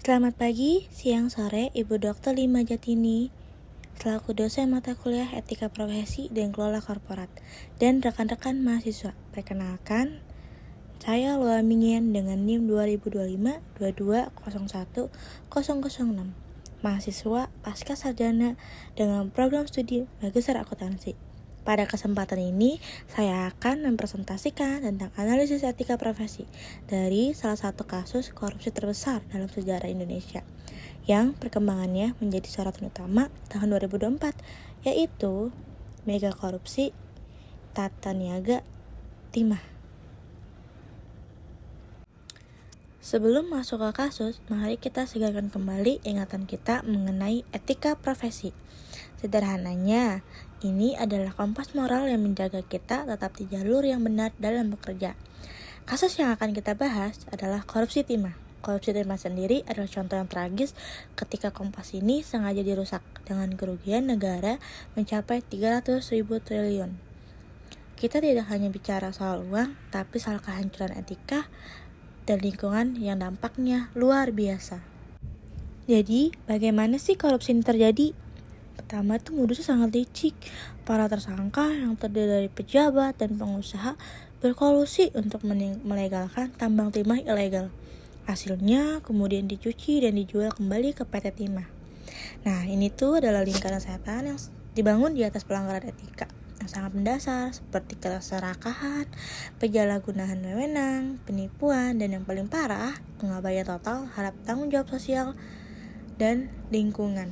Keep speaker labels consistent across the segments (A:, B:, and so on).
A: Selamat pagi, siang, sore, Ibu Dr. Lima Jatini, selaku dosen mata kuliah Etika Profesi dan Kelola Korporat, dan rekan-rekan mahasiswa. Perkenalkan, saya Loa Mingyan dengan NIM 2025-2201-006, mahasiswa pasca sarjana dengan program studi Magister Akuntansi. Pada kesempatan ini, saya akan mempresentasikan tentang analisis etika profesi dari salah satu kasus korupsi terbesar dalam sejarah Indonesia, yang perkembangannya menjadi sorotan utama tahun 2024, yaitu mega korupsi Tata Niaga Timah. Sebelum masuk ke kasus, mari kita segarkan kembali ingatan kita mengenai etika profesi. Sederhananya, ini adalah kompas moral yang menjaga kita tetap di jalur yang benar dalam bekerja. Kasus yang akan kita bahas adalah korupsi timah. Korupsi timah sendiri adalah contoh yang tragis ketika kompas ini sengaja dirusak dengan kerugian negara mencapai 300.000 triliun. Kita tidak hanya bicara soal uang, tapi soal kehancuran etika dan lingkungan yang dampaknya luar biasa. Jadi, bagaimana sih korupsi ini terjadi? Pertama itu modusnya sangat licik. Para tersangka yang terdiri dari pejabat dan pengusaha berkolusi untuk melegalkan tambang timah ilegal. Hasilnya kemudian dicuci dan dijual kembali ke PT Timah. Nah, ini tuh adalah lingkaran setan yang dibangun di atas pelanggaran etika yang sangat mendasar seperti keserakahan, penyalahgunaan wewenang, penipuan, dan yang paling parah, pengabaian total terhadap tanggung jawab sosial dan lingkungan.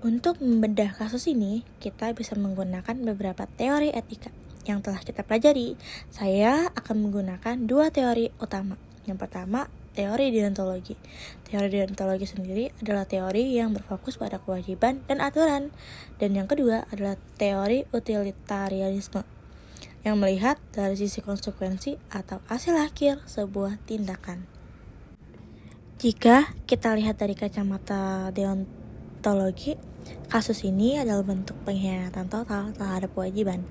A: Untuk membedah kasus ini, kita bisa menggunakan beberapa teori etika yang telah kita pelajari. Saya akan menggunakan dua teori utama. Yang pertama, teori deontologi. Teori deontologi sendiri adalah teori yang berfokus pada kewajiban dan aturan. Dan yang kedua adalah teori utilitarianisme, yang melihat dari sisi konsekuensi atau hasil akhir sebuah tindakan. Jika kita lihat dari kacamata deontologi, kasus ini adalah bentuk pengkhianatan total terhadap kewajiban.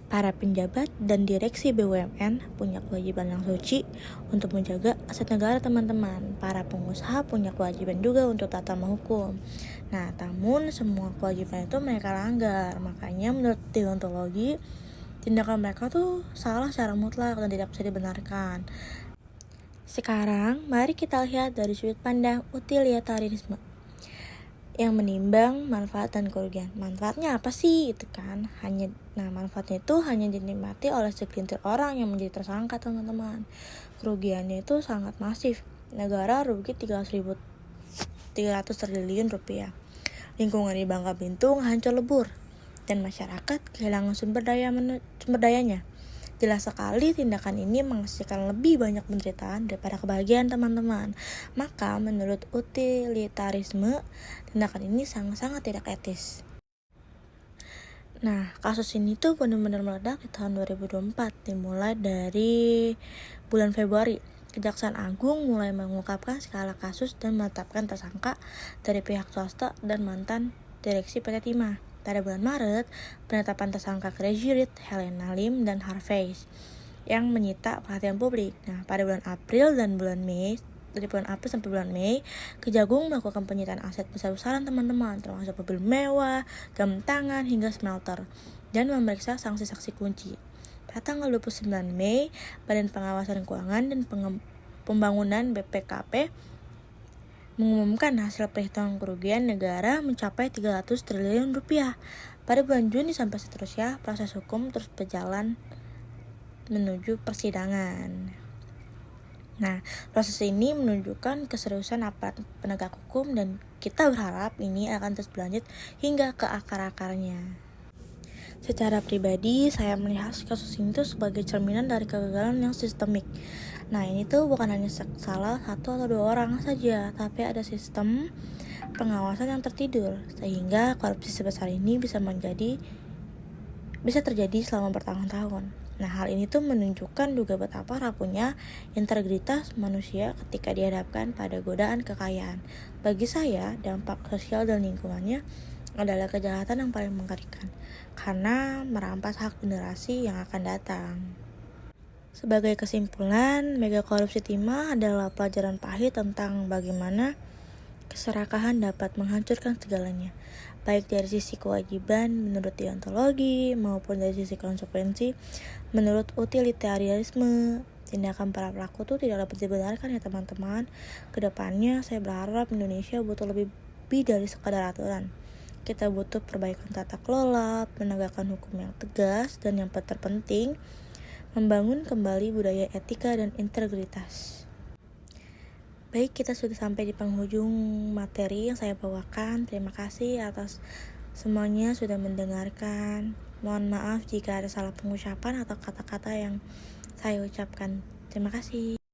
A: Para penjabat dan direksi BUMN punya kewajiban yang suci untuk menjaga aset negara, teman-teman. Para pengusaha punya kewajiban juga untuk taat hukum. Nah, namun semua kewajiban itu mereka langgar. Makanya menurut deontologi, tindakan mereka tuh salah secara mutlak dan tidak bisa dibenarkan. Sekarang, mari kita lihat dari sudut pandang utilitarianisme yang menimbang manfaat dan kerugian. Manfaatnya apa sih? Itu kan manfaatnya itu hanya dinikmati oleh segelintir orang yang menjadi tersangka, teman-teman. Kerugiannya itu sangat masif. Negara rugi 300 triliun rupiah. Lingkungan di Bangka Belitung hancur lebur dan masyarakat kehilangan sumber dayanya. Jelas sekali tindakan ini menghasilkan lebih banyak penderitaan daripada kebahagiaan, teman-teman. Maka menurut utilitarisme, tindakan ini sangat-sangat tidak etis. Nah, kasus ini tuh benar-benar meledak di tahun 2024, dimulai dari bulan Februari. Kejaksaan Agung mulai mengungkapkan skala kasus dan menetapkan tersangka dari pihak swasta dan mantan direksi PT Timah. Pada bulan Maret, penetapan tersangka Crazy Rich, Helena Lim, dan Harvey yang menyita perhatian publik. Nah, pada bulan April dan bulan Mei, dari bulan April sampai bulan Mei, Kejagung melakukan penyitaan aset besar-besaran, teman-teman, termasuk mobil mewah, jam tangan, hingga smelter, dan memeriksa saksi-saksi kunci. Pada tanggal 29 Mei, Badan Pengawasan Keuangan dan Pembangunan BPKP mengumumkan hasil perhitungan kerugian negara mencapai 300 triliun rupiah. Pada bulan Juni sampai seterusnya, proses hukum terus berjalan menuju persidangan. Nah, proses ini menunjukkan keseriusan aparat penegak hukum dan kita berharap ini akan terus berlanjut hingga ke akar-akarnya. Secara pribadi, saya melihat kasus ini tuh sebagai cerminan dari kegagalan yang sistemik. Nah, ini tuh bukan hanya salah satu atau dua orang saja, tapi ada sistem pengawasan yang tertidur, sehingga korupsi sebesar ini bisa terjadi selama bertahun-tahun. Nah, hal ini tuh menunjukkan juga betapa rapuhnya integritas manusia ketika dihadapkan pada godaan kekayaan. Bagi saya, dampak sosial dan lingkungannya adalah kejahatan yang paling mengerikan, karena merampas hak generasi yang akan datang. Sebagai kesimpulan, mega korupsi timah adalah pelajaran pahit tentang bagaimana keserakahan dapat menghancurkan segalanya, baik dari sisi kewajiban menurut deontologi maupun dari sisi konsekuensi menurut utilitarianisme. Tindakan para pelaku itu tidak dapat dibenarkan ya teman-teman. Kedepannya saya berharap Indonesia butuh lebih dari sekadar aturan. Kita butuh perbaikan tata kelola, penegakan hukum yang tegas, dan yang terpenting, membangun kembali budaya etika dan integritas. Baik, kita sudah sampai di penghujung materi yang saya bawakan. Terima kasih atas semuanya sudah mendengarkan. Mohon maaf jika ada salah pengucapan atau kata-kata yang saya ucapkan. Terima kasih.